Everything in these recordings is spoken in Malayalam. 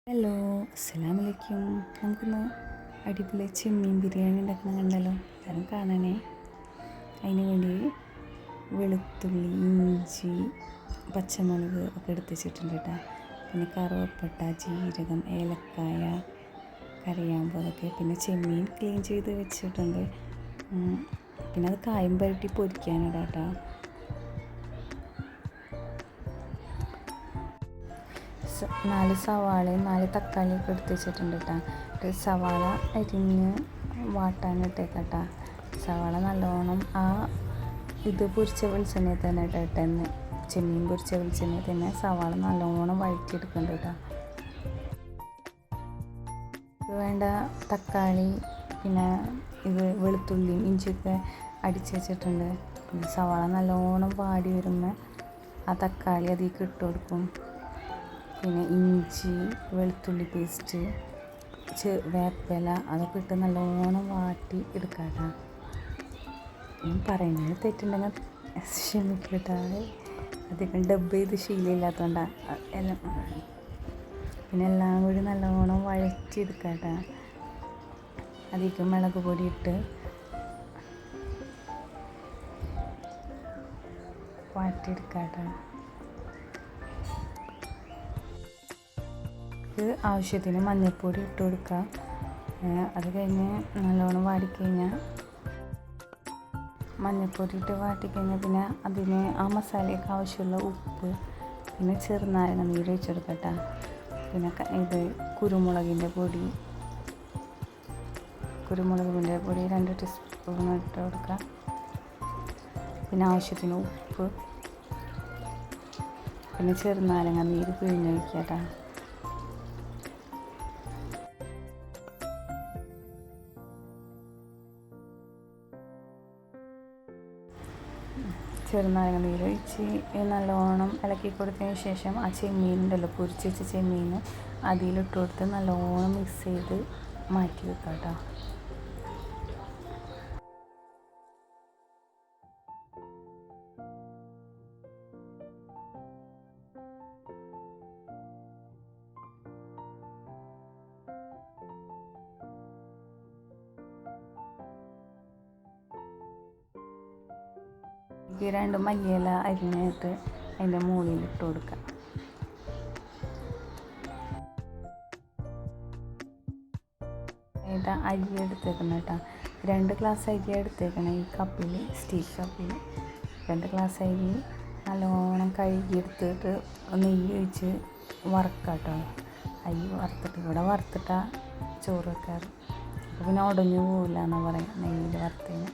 ഹലോ, അസ്സലാമലൈക്കും. നമുക്കിന്ന് അടിപൊളി ചെമ്മീൻ ബിരിയാണി ഉണ്ടാക്കണം കണ്ടല്ലോ. എല്ലാവരും കാണണേ. അതിന് വേണ്ടി വെളുത്തുള്ളി, ഇഞ്ചി, പച്ചമുളക് ഒക്കെ എടുത്ത് വെച്ചിട്ടുണ്ട് കേട്ടോ. പിന്നെ കറുവപ്പട്ട, ജീരകം, ഏലക്കായ, കറിയാമ്പ് അതൊക്കെ. പിന്നെ ചെമ്മീൻ ക്ലീൻ ചെയ്ത് വെച്ചിട്ടുണ്ട്. പിന്നെ അത് കായം പുരട്ടി പൊരിക്കാനിടാം കേട്ടോ. നാല് സവാളയും 4 തക്കാളിയൊക്കെ എടുത്ത് വെച്ചിട്ടുണ്ട് കേട്ടോ. സവാള അരിഞ്ഞ് വാട്ടാനിട്ടേക്കട്ടാ. സവാള നല്ലോണം ഇത് പൊരിച്ച വെളിച്ചെണ്ണയിൽ തന്നെ ഇട്ടിട്ടെന്ന് ചെമ്മീൻ പൊരിച്ച വെളിച്ചെണ്ണയിൽ തന്നെ സവാള നല്ലോണം വഴറ്റിയെടുക്കുന്നുണ്ട് കേട്ടോ. ഇത് വേണ്ട തക്കാളി, പിന്നെ ഇത് വെളുത്തുള്ളിയും ഇഞ്ചിയൊക്കെ അടിച്ച് വെച്ചിട്ടുണ്ട്. പിന്നെ സവാള നല്ലോണം വാടി വരുമ്പോൾ ആ തക്കാളി അതിലേക്ക് ഇട്ട് കൊടുക്കും. പിന്നെ ഇഞ്ചി, വെളുത്തുള്ളി പേസ്റ്റ്, വേപ്പില അതൊക്കെ ഇട്ട് നല്ലോണം വാട്ടി എടുക്കാട്ടോ. പറയുന്നത് തെറ്റുണ്ടെങ്കിൽ ക്ഷമിക്കട്ടാ. അധികം ഡബ് ചെയ്ത് ശീലമില്ലാത്തതുകൊണ്ടാണ് എല്ലാം. പിന്നെ എല്ലാം കൂടി നല്ലോണം വഴറ്റിയെടുക്കാട്ടോ. അതിലേക്ക് മുളക് പൊടി ഇട്ട് വാട്ടിയെടുക്കാട്ടോ. ആവശ്യത്തിന് മഞ്ഞൾപ്പൊടി ഇട്ട് കൊടുക്കുക. അത് കഴിഞ്ഞ് നല്ലോണം വാടിക്കഴിഞ്ഞാൽ മഞ്ഞൾപ്പൊടി ഇട്ട് വാട്ടിക്കഴിഞ്ഞാൽ പിന്നെ അതിന് ആ മസാലയ്ക്ക് ആവശ്യമുള്ള ഉപ്പ്, പിന്നെ ചെറുനാരങ്ങ നീര് ഒഴിച്ചെടുക്കട്ടെ. പിന്നെ ഇത് കുരുമുളകിൻ്റെ പൊടി 2 ടീസ്പൂൺ ഇട്ട് കൊടുക്കുക. പിന്നെ ആവശ്യത്തിന് ഉപ്പ്, പിന്നെ ചെറുനാരങ്ങ നീര് പിഴിഞ്ഞൊഴിക്കട്ടെ. ചെറുനാരങ്ങ നീരൊഴിച്ച് നല്ലോണം ഇളക്കി കൊടുത്തതിന് ശേഷം ആ ചെമ്മീനുണ്ടല്ലോ, പൊരിച്ച് വെച്ച ചെമ്മീൻ അതിലിട്ട് കൊടുത്ത് നല്ലോണം മിക്സ് ചെയ്ത് മാറ്റി വെക്കാം കേട്ടോ. ഈ 2 മല്ലിയില അരിഞ്ഞിട്ട് അതിൻ്റെ മുകളിൽ ഇട്ട് കൊടുക്കാം. അരി എടുത്തേക്കണം കേട്ടോ. 2 ഗ്ലാസ് അരി എടുത്തേക്കണം. ഈ കപ്പിൽ, സ്റ്റീൽ കപ്പിൽ 2 ഗ്ലാസ് അരി നല്ലോണം കഴുകിയെടുത്തിട്ട് നെയ്യ് ഒഴിച്ച് വറുക്കാം കേട്ടോ. അരി വറുത്തിട്ട് ഇവിടെ വറുത്തിട്ടാ ചോറ് വെക്കാറ്. അപ്പോൾ പിന്നെ ഉടഞ്ഞു പോകില്ല എന്നാണ് പറയാം നെയ്യിൽ വറുത്തതിന്.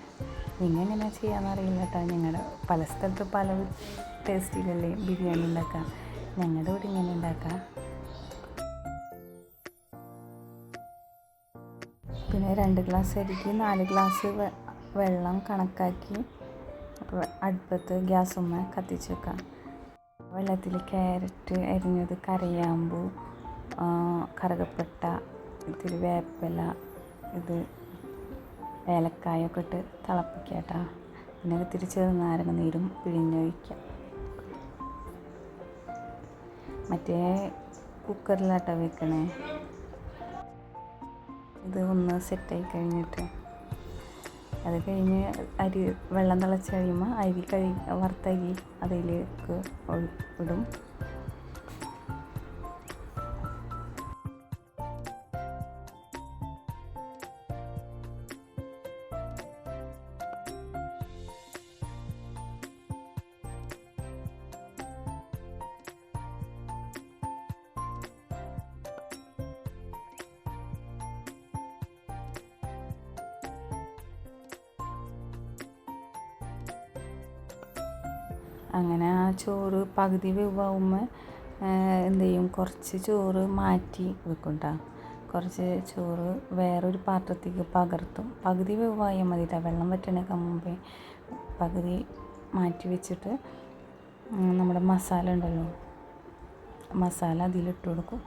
നിങ്ങൾ എങ്ങനെ ചെയ്യാമെന്നറിയില്ല കേട്ടോ. ഞങ്ങളുടെ പല സ്ഥലത്ത് പല ടേസ്റ്റിലല്ലേ ബിരിയാണി ഉണ്ടാക്കാം. ഞങ്ങളുടെ ഇവിടെ ഇങ്ങനെ ഉണ്ടാക്കാം. പിന്നെ 2 ഗ്ലാസ് അരിക്ക് 4 ഗ്ലാസ് വെള്ളം കണക്കാക്കി അടുപ്പത്ത് ഗ്യാസുമ്മ കത്തിച്ച് വെക്കാം. വെള്ളത്തിൽ ക്യാരറ്റ് അരിഞ്ഞത്, കറിയാമ്പൂ, കറുകപ്പട്ട, ഇത്തിരി വേപ്പില, ഇത് ഏലക്കായൊക്കെ ഇട്ട് തിളപ്പിക്കുക കേട്ടോ. പിന്നെ ഇത്തിരി ചെറുനാരങ്ങ നീരും പിഴിഞ്ഞൊഴിക്കാം. മറ്റേ കുക്കറിലാട്ടോ വെക്കണേ. ഇത് ഒന്ന് സെറ്റായി കഴിഞ്ഞിട്ട് അത് കഴിഞ്ഞ് വെള്ളം തിളച്ച് കഴിയുമ്പോൾ വറുത്ത അരി അതിലേക്ക് ഇടും. അങ്ങനെ ആ ചോറ് പകുതി വേവാകുമ്പോൾ എന്ത് ചെയ്യും, കുറച്ച് ചോറ് മാറ്റി വെക്കും കേട്ടോ. കുറച്ച് ചോറ് വേറൊരു പാത്രത്തേക്ക് പകർത്തും. പകുതി വേവായാൽ മതി കേട്ടോ. വെള്ളം വറ്റണേക്കാൾ മുമ്പേ പകുതി മാറ്റി വെച്ചിട്ട് നമ്മുടെ മസാല ഉണ്ടല്ലോ, മസാല അതിലിട്ട് കൊടുക്കും.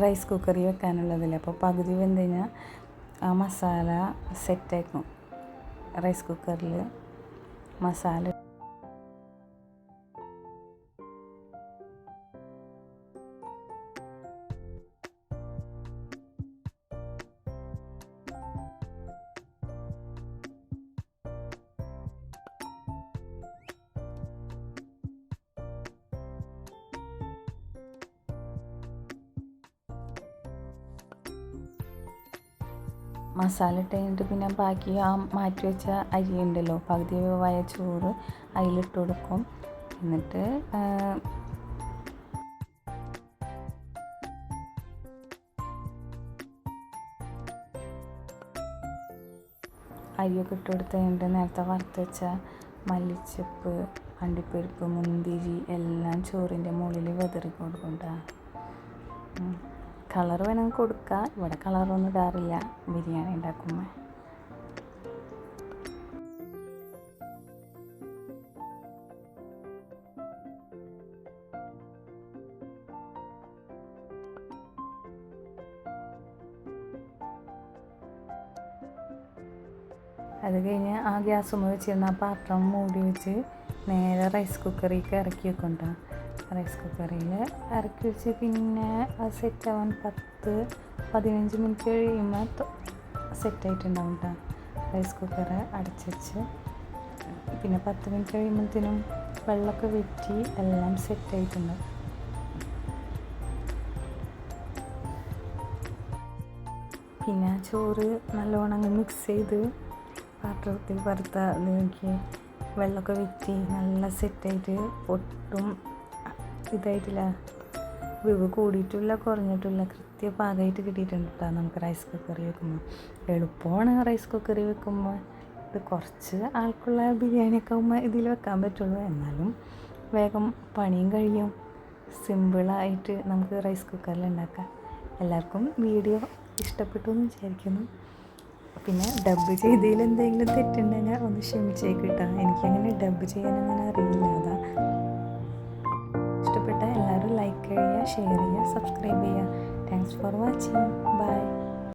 റൈസ് കുക്കറിൽ വെക്കാനുള്ളതല്ലേ, അപ്പോൾ പകുതി വെന്ത് കഴിഞ്ഞാൽ ആ മസാല സെറ്റാക്കും. റൈസ് കുക്കറിൽ മസാല മസാല ഇട്ട് കഴിഞ്ഞിട്ട് പിന്നെ ബാക്കി ആ മാറ്റി വെച്ച അരി ഉണ്ടല്ലോ, പകുതി വേവായ ചോറ് അതിലിട്ട് കൊടുക്കും. എന്നിട്ട് അരിയൊക്കെ ഇട്ട് കൊടുത്ത് കഴിഞ്ഞിട്ട് നേരത്തെ വറുത്ത് വെച്ച മല്ലിച്ചപ്പ്, അണ്ടിപ്പരിപ്പ്, മുന്തിരി എല്ലാം ചോറിൻ്റെ മുകളിൽ വിതറി കൊടുക്കണ്ട. കളർ വേണമെങ്കിൽ കൊടുക്കുക. ഇവിടെ കളറൊന്നും ഇടാറില്ല ബിരിയാണി ഉണ്ടാക്കുമ്പോൾ. അത് കഴിഞ്ഞ് ആ ഗ്യാസുമ്മ വെച്ചിരുന്ന ആ പാത്രം മൂടി വെച്ച് നേരെ റൈസ് കുക്കറിലേക്ക് ഇറക്കി വെക്കണ്ട. റൈസ് കുക്കറിൽ ഇറക്കി വെച്ച് പിന്നെ അത് സെറ്റാവാൻ 10-15 മിനിറ്റ് കഴിയുമ്പോൾ സെറ്റായിട്ടുണ്ടാവും കേട്ടോ. റൈസ് കുക്കർ അടച്ച് വെച്ച് പിന്നെ 10 മിനിറ്റ് കഴിയുമ്പോഴത്തേനും വെള്ളമൊക്കെ വെറ്റി എല്ലാം സെറ്റായിട്ടുണ്ടാവും. പിന്നെ ചോറ് നല്ലോണം മിക്സ് ചെയ്ത് പാത്രത്തിൽ നോക്കി വെള്ളമൊക്കെ വെറ്റി നല്ല സെറ്റായിട്ട് ഒട്ടും ഇതായിട്ടില്ല, വേവ് കൂടിയിട്ടില്ല കുറഞ്ഞിട്ടില്ല, പാകമായിട്ട് കിട്ടിയിട്ടുണ്ട് കേട്ടോ. നമുക്ക് റൈസ് കുക്കറിൽ വെക്കുമ്പോൾ എളുപ്പമാണ്. റൈസ് കുക്കറിൽ വെക്കുമ്പോൾ ഇത് കുറച്ച് ആൾക്കുള്ള ബിരിയാണിയൊക്കെ ആകുമ്പോൾ ഇതിൽ വെക്കാൻ പറ്റുള്ളൂ. എന്നാലും വേഗം പണിയും കഴിയും. സിമ്പിളായിട്ട് നമുക്ക് റൈസ് കുക്കറിൽ ഉണ്ടാക്കാം. എല്ലാവർക്കും വീഡിയോ ഇഷ്ടപ്പെട്ടു എന്ന് വിചാരിക്കുന്നു. പിന്നെ ഡബ് ചെയ്തതിൽ എന്തെങ്കിലും തെറ്റുണ്ടെങ്കിൽ ഒന്ന് ക്ഷമിച്ചേക്ക് കേട്ടോ. എനിക്കങ്ങനെ ഡബ് ചെയ്യാനങ്ങനെ അറിയില്ല. അതാ. ഇഷ്ടപ്പെട്ട എല്ലാവരും ലൈക്ക് ചെയ്യുക, ഷെയർ ചെയ്യുക, സബ്സ്ക്രൈബ് ചെയ്യുക. Thanks for watching. ബൈ.